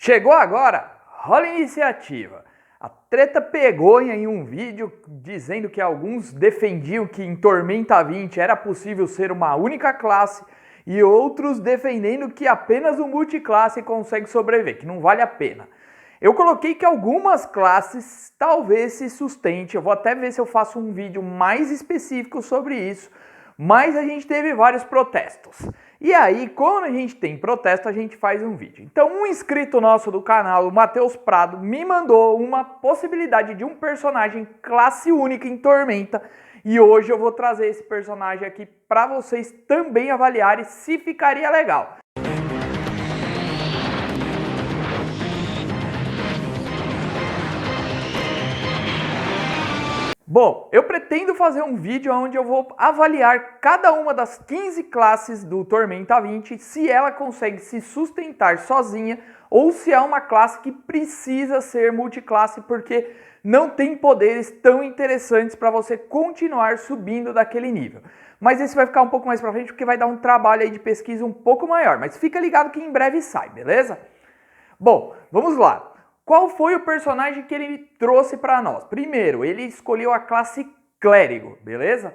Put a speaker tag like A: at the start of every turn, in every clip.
A: Chegou agora? Rola a iniciativa. A treta pegou em um vídeo dizendo que alguns defendiam que em Tormenta 20 era possível ser uma única classe e outros defendendo que apenas o multiclasse consegue sobreviver, que não vale a pena. Eu coloquei que algumas classes talvez se sustente, eu vou até ver se eu faço um vídeo mais específico sobre isso, mas a gente teve vários protestos. E aí, quando a gente tem protesto, a gente faz um vídeo. Então, um inscrito nosso do canal, o Matheus Prado, me mandou uma possibilidade de um personagem classe única em Tormenta. E hoje eu vou trazer esse personagem aqui para vocês também avaliarem se ficaria legal. Bom, eu pretendo fazer um vídeo onde eu vou avaliar cada uma das 15 classes do Tormenta 20, se ela consegue se sustentar sozinha ou se é uma classe que precisa ser multiclasse porque não tem poderes tão interessantes para você continuar subindo daquele nível. Mas esse vai ficar um pouco mais pra frente porque vai dar um trabalho aí de pesquisa um pouco maior, mas fica ligado que em breve sai, beleza? Bom, vamos lá. Qual foi o personagem que ele trouxe para nós? Primeiro, ele escolheu a classe Clérigo, beleza?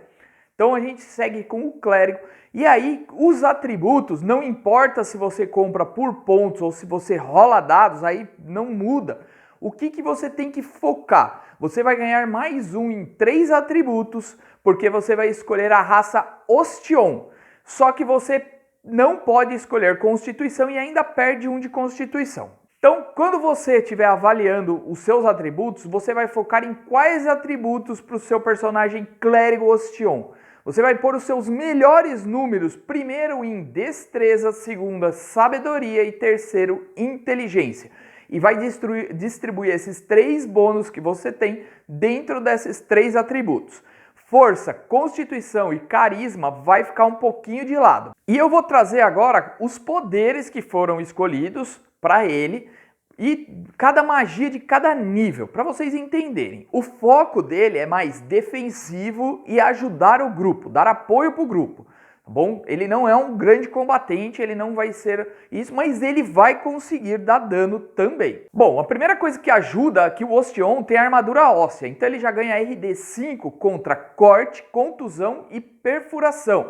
A: Então a gente segue com o Clérigo. E aí, os atributos, não importa se você compra por pontos ou se você rola dados, aí não muda. O que você tem que focar? Você vai ganhar mais um em 3 atributos, porque você vai escolher a raça Ostion. Só que você não pode escolher Constituição e ainda perde um de Constituição. Então, quando você estiver avaliando os seus atributos, você vai focar em quais atributos para o seu personagem Clérigo Ostion. Você vai pôr os seus melhores números, primeiro em Destreza, segunda Sabedoria e terceiro Inteligência. E vai distribuir esses 3 bônus que você tem dentro desses 3 atributos. Força, Constituição e Carisma vai ficar um pouquinho de lado. E eu vou trazer agora os poderes que foram escolhidos para ele e cada magia de cada nível, para vocês entenderem. O foco dele é mais defensivo e ajudar o grupo, dar apoio para o grupo. Tá bom? Ele não é um grande combatente, ele não vai ser isso, mas ele vai conseguir dar dano também. Bom, a primeira coisa que ajuda é que o Ostion tem armadura óssea, então ele já ganha RD5 contra corte, contusão e perfuração.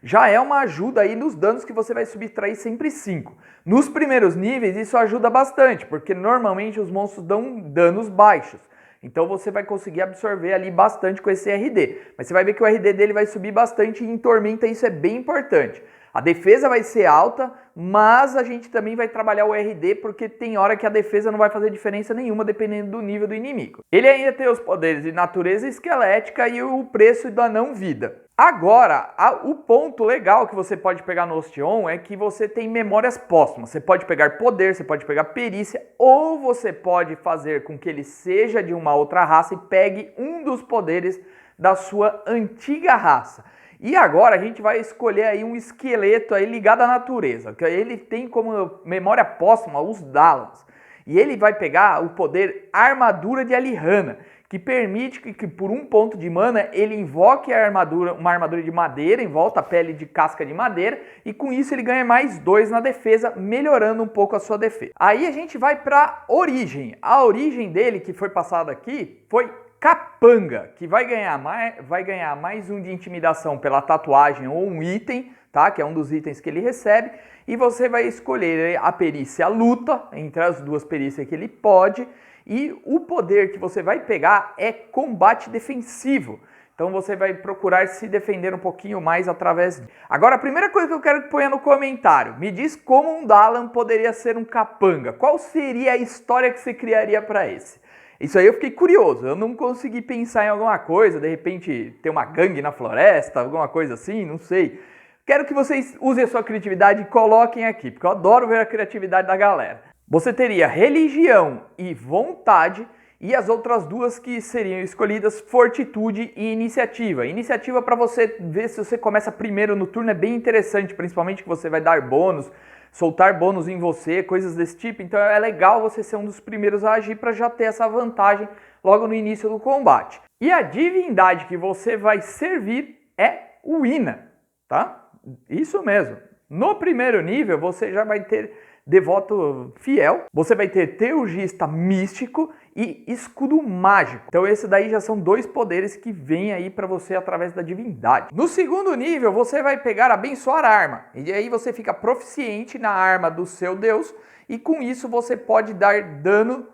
A: Já é uma ajuda aí nos danos que você vai subtrair sempre 5. Nos primeiros níveis isso ajuda bastante, porque normalmente os monstros dão danos baixos. Então você vai conseguir absorver ali bastante com esse RD. Mas você vai ver que o RD dele vai subir bastante e em Tormenta isso é bem importante. A defesa vai ser alta, mas a gente também vai trabalhar o RD porque tem hora que a defesa não vai fazer diferença nenhuma dependendo do nível do inimigo. Ele ainda tem os poderes de natureza esquelética e o preço da não vida. Agora, o ponto legal que você pode pegar no Ostion é que você tem memórias póstumas. Você pode pegar poder, você pode pegar perícia, ou você pode fazer com que ele seja de uma outra raça e pegue um dos poderes da sua antiga raça. E agora a gente vai escolher aí um esqueleto aí ligado à natureza, que ele tem como memória póstuma os Dalans. E ele vai pegar o poder Armadura de Alihanna, que permite que por um ponto de mana ele invoque a armadura, uma armadura de madeira em volta à pele de casca de madeira e com isso ele ganha mais 2 na defesa, melhorando um pouco a sua defesa. Aí a gente vai para origem. A origem dele que foi passada aqui foi Capanga, que vai ganhar mais um de intimidação pela tatuagem ou um item, tá? Que é um dos itens que ele recebe, e você vai escolher a perícia luta, entre as 2 perícias que ele pode, e o poder que você vai pegar é combate defensivo. Então você vai procurar se defender um pouquinho mais através disso. Agora a primeira coisa que eu quero que ponha no comentário, me diz como um Dalan poderia ser um capanga. Qual seria a história que você criaria para esse? Isso aí eu fiquei curioso, eu não consegui pensar em alguma coisa, de repente ter uma gangue na floresta, alguma coisa assim, não sei. Quero que vocês usem a sua criatividade e coloquem aqui, porque eu adoro ver a criatividade da galera. Você teria religião e vontade, e as outras 2 que seriam escolhidas, fortitude e iniciativa. Iniciativa para você ver se você começa primeiro no turno é bem interessante, principalmente que você vai dar bônus, soltar bônus em você, coisas desse tipo. Então é legal você ser um dos primeiros a agir para já ter essa vantagem logo no início do combate. E a divindade que você vai servir é o Ina, tá? Isso mesmo. No primeiro nível você já vai ter devoto fiel, você vai ter teurgista místico e escudo mágico. Então esse daí já são 2 poderes que vêm aí para você através da divindade. No segundo nível, você vai pegar abençoar arma. E aí você fica proficiente na arma do seu deus e com isso você pode dar dano,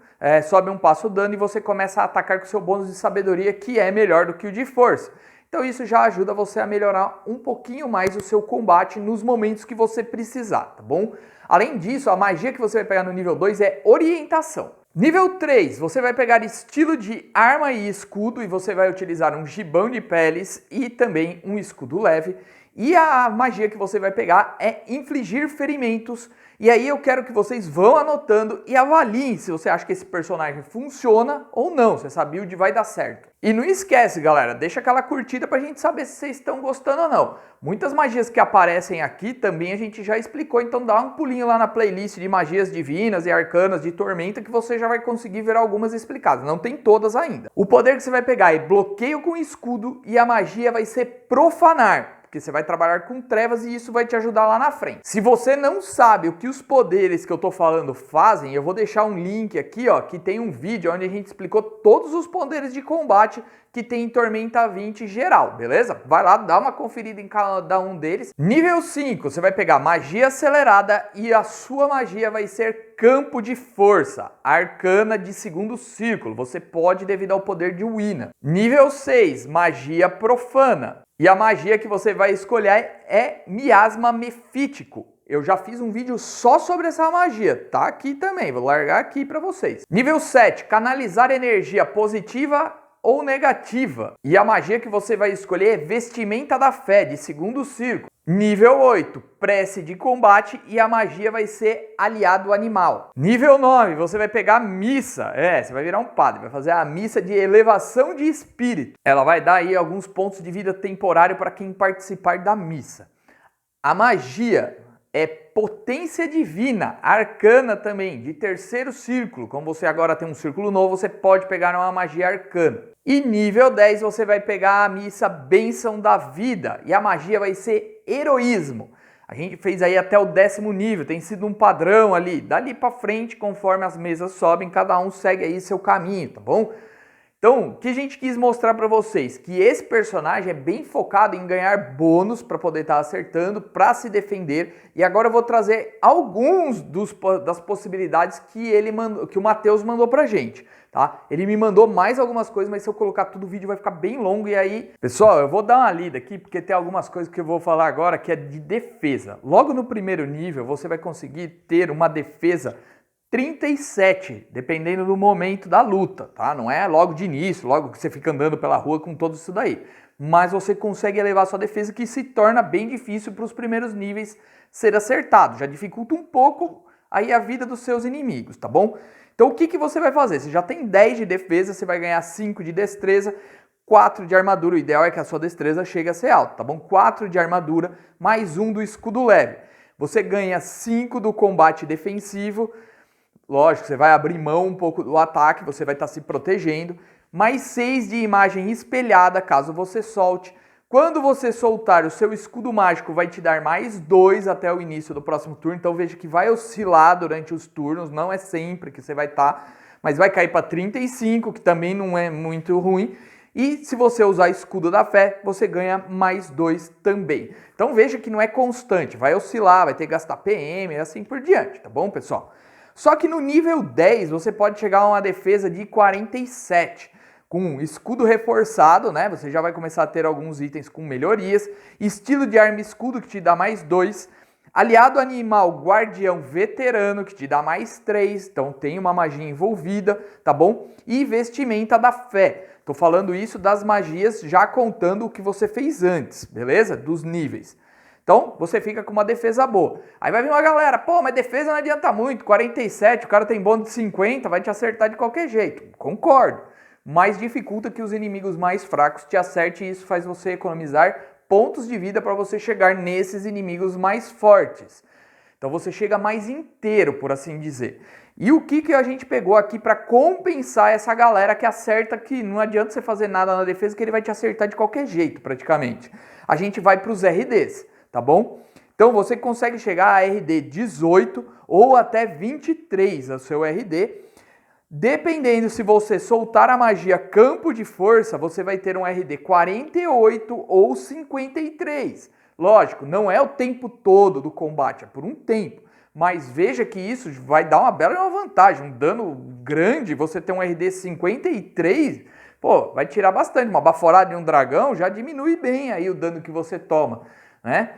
A: sobe um passo o dano e você começa a atacar com seu bônus de sabedoria, que é melhor do que o de força. Então isso já ajuda você a melhorar um pouquinho mais o seu combate nos momentos que você precisar, tá bom? Além disso, a magia que você vai pegar no nível 2 é orientação. Nível 3, você vai pegar estilo de arma e escudo e você vai utilizar um gibão de peles e também um escudo leve. E a magia que você vai pegar é infligir ferimentos. E aí eu quero que vocês vão anotando e avaliem se você acha que esse personagem funciona ou não, se essa build vai dar certo. E não esquece, galera, deixa aquela curtida pra gente saber se vocês estão gostando ou não. Muitas magias que aparecem aqui também a gente já explicou, então dá um pulinho lá na playlist de magias divinas e arcanas de Tormenta que você já vai conseguir ver algumas explicadas, não tem todas ainda. O poder que você vai pegar é bloqueio com escudo e a magia vai ser profanar, porque você vai trabalhar com trevas e isso vai te ajudar lá na frente. Se você não sabe o que os poderes que eu tô falando fazem, eu vou deixar um link aqui, ó, que tem um vídeo onde a gente explicou todos os poderes de combate que tem em Tormenta 20 geral, beleza? Vai lá, dá uma conferida em cada um deles. Nível 5, você vai pegar magia acelerada e a sua magia vai ser campo de força, arcana de segundo círculo. Você pode devido ao poder de Wina. Nível 6, magia profana. E a magia que você vai escolher é miasma mefítico. Eu já fiz um vídeo só sobre essa magia, tá aqui também, vou largar aqui para vocês. Nível 7, canalizar energia positiva ou negativa. E a magia que você vai escolher é vestimenta da fé, de segundo círculo. Nível 8, prece de combate e a magia vai ser aliado animal. Nível 9, você vai pegar missa. Você vai virar um padre, vai fazer a missa de elevação de espírito. Ela vai dar aí alguns pontos de vida temporário para quem participar da missa. A magia é potência divina, arcana também, de terceiro círculo. Como você agora tem um círculo novo, você pode pegar uma magia arcana. E nível 10 você vai pegar a missa bênção da vida. E a magia vai ser heroísmo. A gente fez aí até o 10º nível, tem sido um padrão ali. Dali pra frente, conforme as mesas sobem, cada um segue aí seu caminho, tá bom? Então, o que a gente quis mostrar para vocês? Que esse personagem é bem focado em ganhar bônus para poder estar acertando, para se defender. E agora eu vou trazer alguns das possibilidades que o Matheus mandou pra gente, tá? Ele me mandou mais algumas coisas, mas se eu colocar tudo, o vídeo vai ficar bem longo. E aí, pessoal, eu vou dar uma lida aqui, porque tem algumas coisas que eu vou falar agora que é de defesa. Logo no primeiro nível, você vai conseguir ter uma defesa 37, dependendo do momento da luta, tá? Não é logo de início, logo que você fica andando pela rua com todo isso daí. Mas você consegue elevar sua defesa, que se torna bem difícil para os primeiros níveis ser acertado. Já dificulta um pouco aí a vida dos seus inimigos, tá bom? Então o que você vai fazer? Você já tem 10 de defesa, você vai ganhar 5 de destreza, 4 de armadura. O ideal é que a sua destreza chegue a ser alta, tá bom? 4 de armadura, mais 1 do escudo leve. Você ganha 5 do combate defensivo. Lógico, você vai abrir mão um pouco do ataque, você vai estar se protegendo. Mais 6 de imagem espelhada, caso você solte. Quando você soltar, o seu escudo mágico vai te dar mais 2 até o início do próximo turno. Então veja que vai oscilar durante os turnos, não é sempre que você vai estar, mas vai cair para 35, que também não é muito ruim. E se você usar escudo da fé, você ganha mais 2 também. Então veja que não é constante, vai oscilar, vai ter que gastar PM e assim por diante, tá bom, pessoal? Só que no nível 10 você pode chegar a uma defesa de 47. Com escudo reforçado, né? Você já vai começar a ter alguns itens com melhorias. Estilo de arma escudo que te dá mais 2. Aliado animal guardião veterano que te dá mais 3. Então tem uma magia envolvida, tá bom? E vestimenta da fé. Tô falando isso das magias já contando o que você fez antes, beleza? Dos níveis. Então, você fica com uma defesa boa. Aí vai vir uma galera, pô, mas defesa não adianta muito, 47, o cara tem bônus de 50, vai te acertar de qualquer jeito. Concordo, mas dificulta que os inimigos mais fracos te acertem e isso faz você economizar pontos de vida para você chegar nesses inimigos mais fortes. Então você chega mais inteiro, por assim dizer. E o que a gente pegou aqui para compensar essa galera que acerta que não adianta você fazer nada na defesa que ele vai te acertar de qualquer jeito, praticamente. A gente vai para os RDs. Tá bom? Então você consegue chegar a RD 18 ou até 23 o seu RD. Dependendo se você soltar a magia Campo de Força, você vai ter um RD 48 ou 53. Lógico, não é o tempo todo do combate, é por um tempo. Mas veja que isso vai dar uma bela vantagem. Um dano grande, você ter um RD 53, pô, vai tirar bastante. Uma baforada de um dragão já diminui bem aí o dano que você toma, né?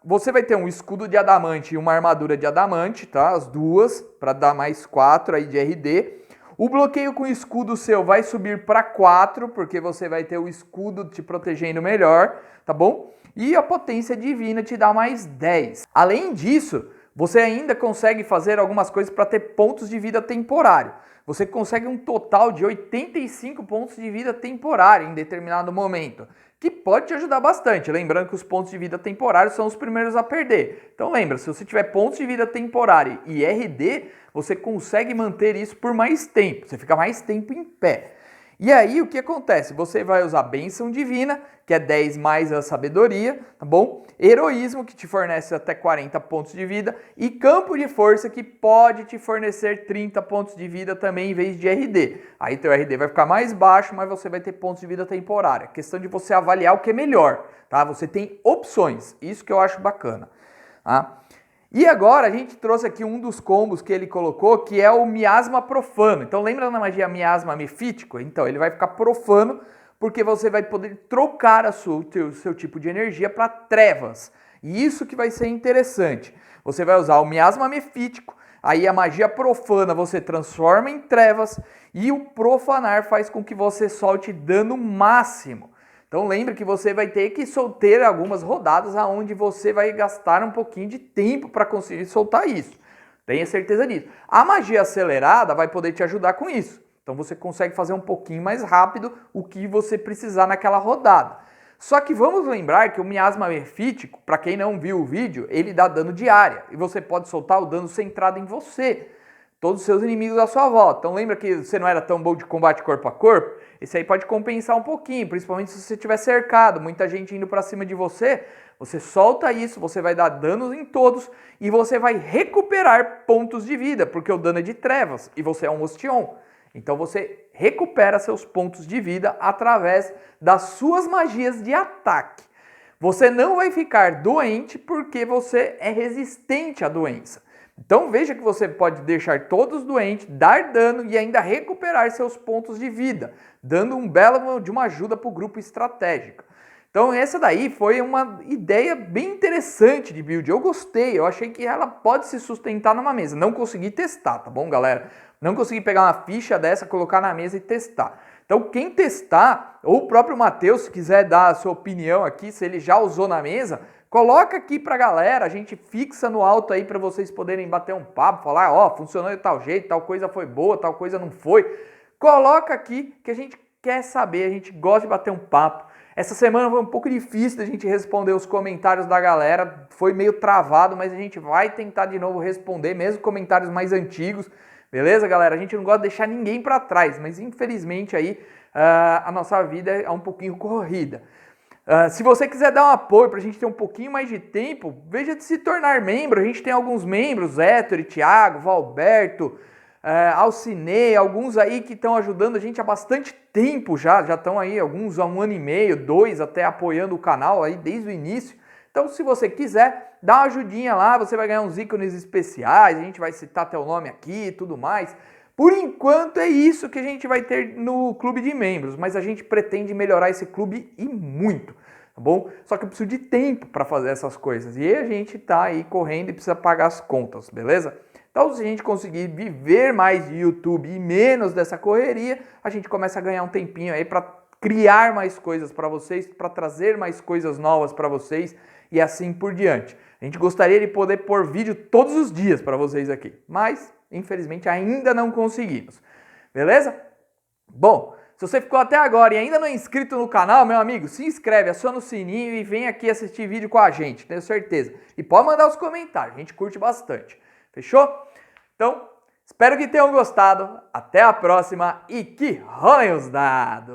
A: Você vai ter um escudo de adamante e uma armadura de adamante, tá? As duas, para dar mais 4 aí de RD. O bloqueio com escudo seu vai subir para 4, porque você vai ter o escudo te protegendo melhor, tá bom? E a potência divina te dá mais 10. Além disso, você ainda consegue fazer algumas coisas para ter pontos de vida temporário. Você consegue um total de 85 pontos de vida temporário em determinado momento, que pode te ajudar bastante. Lembrando que os pontos de vida temporários são os primeiros a perder. Então lembra, se você tiver pontos de vida temporário e RD, você consegue manter isso por mais tempo. Você fica mais tempo em pé. E aí o que acontece? Você vai usar Bênção Divina, que é 10 mais a sabedoria, tá bom? Heroísmo, que te fornece até 40 pontos de vida, e Campo de Força, que pode te fornecer 30 pontos de vida também em vez de RD. Aí teu RD vai ficar mais baixo, mas você vai ter pontos de vida temporária. Questão de você avaliar o que é melhor, tá? Você tem opções, isso que eu acho bacana, tá? E agora a gente trouxe aqui um dos combos que ele colocou, que é o Miasma Profano. Então lembra da magia Miasma Mefítico? Então ele vai ficar profano, porque você vai poder trocar o seu tipo de energia para trevas. E isso que vai ser interessante. Você vai usar o Miasma Mefítico, aí a magia profana você transforma em trevas, e o profanar faz com que você solte dano máximo. Então lembre que você vai ter que ter algumas rodadas aonde você vai gastar um pouquinho de tempo para conseguir soltar isso. Tenha certeza disso. A magia acelerada vai poder te ajudar com isso. Então você consegue fazer um pouquinho mais rápido o que você precisar naquela rodada. Só que vamos lembrar que o Miasma Mefítico, para quem não viu o vídeo, ele dá dano de área. E você pode soltar o dano centrado em você. Todos os seus inimigos à sua volta. Então lembra que você não era tão bom de combate corpo a corpo? Esse aí pode compensar um pouquinho, principalmente se você estiver cercado, muita gente indo para cima de você. Você solta isso, você vai dar danos em todos e você vai recuperar pontos de vida, porque o dano é de trevas e você é um Ostion. Então você recupera seus pontos de vida através das suas magias de ataque. Você não vai ficar doente porque você é resistente à doença. Então veja que você pode deixar todos doentes, dar dano e ainda recuperar seus pontos de vida, dando um belo de uma ajuda para o grupo estratégico. Então essa daí foi uma ideia bem interessante de build, eu gostei, eu achei que ela pode se sustentar numa mesa. Não consegui testar, tá bom, galera? Não consegui pegar uma ficha dessa, colocar na mesa e testar. Então quem testar, ou o próprio Matheus, se quiser dar a sua opinião aqui, se ele já usou na mesa, coloca aqui pra galera, a gente fixa no alto aí para vocês poderem bater um papo, falar, ó, funcionou de tal jeito, tal coisa foi boa, tal coisa não foi. Coloca aqui que a gente quer saber, a gente gosta de bater um papo. Essa semana foi um pouco difícil da gente responder os comentários da galera, foi meio travado, mas a gente vai tentar de novo responder, mesmo comentários mais antigos, beleza, galera? A gente não gosta de deixar ninguém para trás, mas infelizmente aí a nossa vida é um pouquinho corrida. Se você quiser dar um apoio para a gente ter um pouquinho mais de tempo, veja de se tornar membro. A gente tem alguns membros, Héctor, Thiago, Valberto, Alcinei, alguns aí que estão ajudando a gente há bastante tempo já estão aí, alguns há 1 ano e meio, 2 até apoiando o canal aí desde o início. Então se você quiser, dá uma ajudinha lá, você vai ganhar uns ícones especiais, a gente vai citar teu nome aqui e tudo mais. Por enquanto é isso que a gente vai ter no clube de membros, mas a gente pretende melhorar esse clube e muito, tá bom? Só que eu preciso de tempo para fazer essas coisas e a gente tá aí correndo e precisa pagar as contas, beleza? Então se a gente conseguir viver mais de YouTube e menos dessa correria, a gente começa a ganhar um tempinho aí para criar mais coisas para vocês, para trazer mais coisas novas para vocês e assim por diante. A gente gostaria de poder pôr vídeo todos os dias para vocês aqui, mas infelizmente ainda não conseguimos, beleza? Bom, se você ficou até agora e ainda não é inscrito no canal, meu amigo, se inscreve, aciona o sininho e vem aqui assistir vídeo com a gente, tenho certeza. E pode mandar os comentários, a gente curte bastante, fechou? Então, espero que tenham gostado, até a próxima e que rolem os dados!